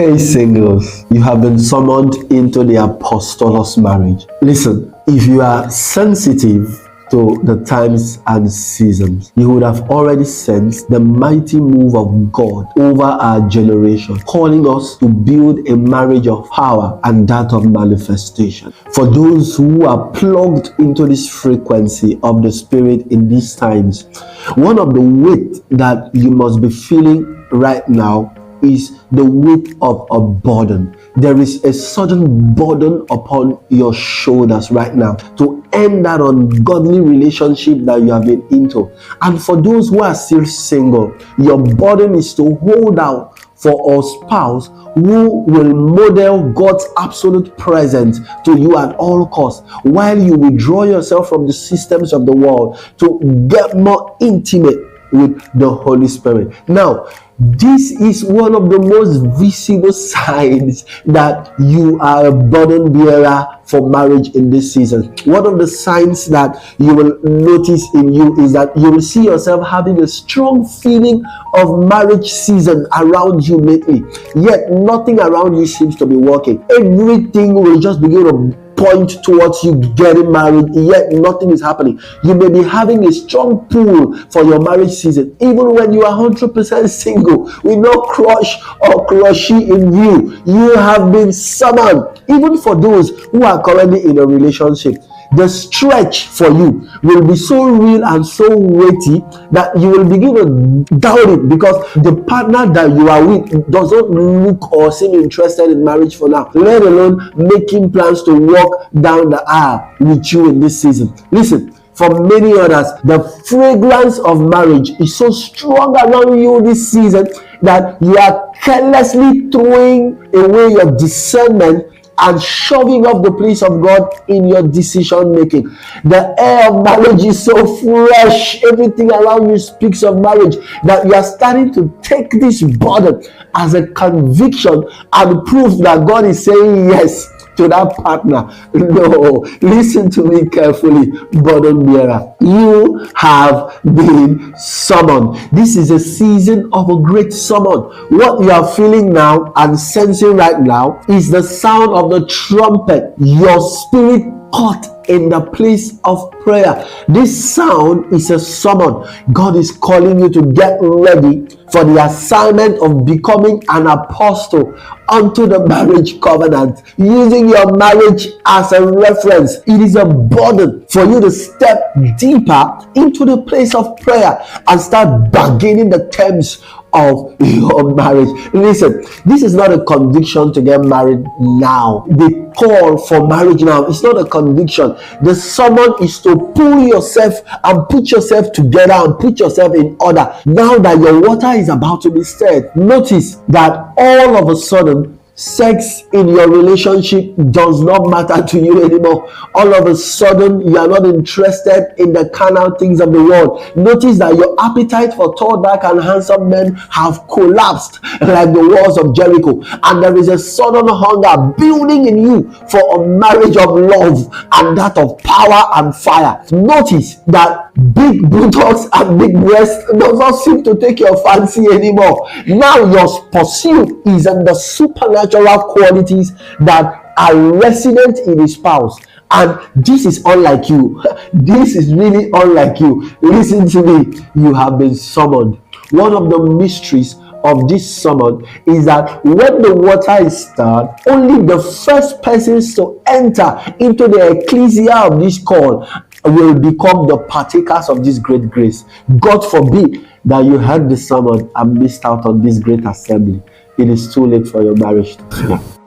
Hey singles, you have been summoned into the apostolus marriage. Listen, if you are sensitive to the times and seasons, you would have already sensed the mighty move of God over our generation, calling us to build a marriage of power and that of manifestation. For those who are plugged into this frequency of the Spirit in these times, one of the weight that you must be feeling right now is the weight of a burden. There is a sudden burden upon your shoulders right now to end that ungodly relationship that you have been into. And for those who are still single, your burden is to hold out for a spouse who will model God's absolute presence to you at all costs, while you withdraw yourself from the systems of the world to get more intimate with the Holy Spirit. Now, this is one of the most visible signs that you are a burden bearer for marriage in this season. One of the signs that you will notice in you is that you will see yourself having a strong feeling of marriage season around you lately, yet nothing around you seems to be working. Everything will just begin to point towards you getting married, yet nothing is happening. You may be having a strong pull for your marriage season, even when you are 100% single, with no crush or crushy in you. You have been summoned. Even for those who are currently in a relationship, the stretch for you will be so real and so weighty that you will begin to doubt it, because the partner that you are with doesn't look or seem interested in marriage for now, let alone making plans to walk down the aisle with you in this season. Listen, for many others, the fragrance of marriage is so strong around you this season that you are carelessly throwing away your discernment and shoving off the place of God in your decision making. The air of marriage is so fresh, everything around you speaks of marriage, that you are starting to take this burden as a conviction and proof that God is saying yes to that partner. No, listen to me carefully, burden bearer. You have been summoned. This is a season of a great summon. What you are feeling now and sensing right now is the sound of the trumpet. Your spirit caught in the place of prayer. This sound is a summon. God is calling you to get ready for the assignment of becoming an apostle unto the marriage covenant, using your marriage as a reference. It is a burden for you to step deeper into the place of prayer and start bargaining the terms of your marriage. Listen, this is not a conviction to get married now. The call for marriage now is not a conviction. The summon is to pull yourself and put yourself together and put yourself in order. Now that your water is about to be stirred, notice that all of a sudden sex in your relationship does not matter to you anymore. All of a sudden, you are not interested in the carnal things of the world. Notice that your appetite for tall, dark, and handsome men have collapsed like the walls of Jericho, and there is a sudden hunger building in you for a marriage of love and that of power and fire. Notice that big buttocks and big breasts does not seem to take your fancy anymore. Now your pursuit is in the supernatural qualities that are resident in a spouse. And this is unlike you. This is really unlike you. Listen to me. You have been summoned. One of the mysteries of this summon is that when the water is stirred, only the first persons to enter into the ecclesia of this call will become the partakers of this great grace. God forbid that you heard the sermon and missed out on this great assembly. It is too late for your marriage to fail.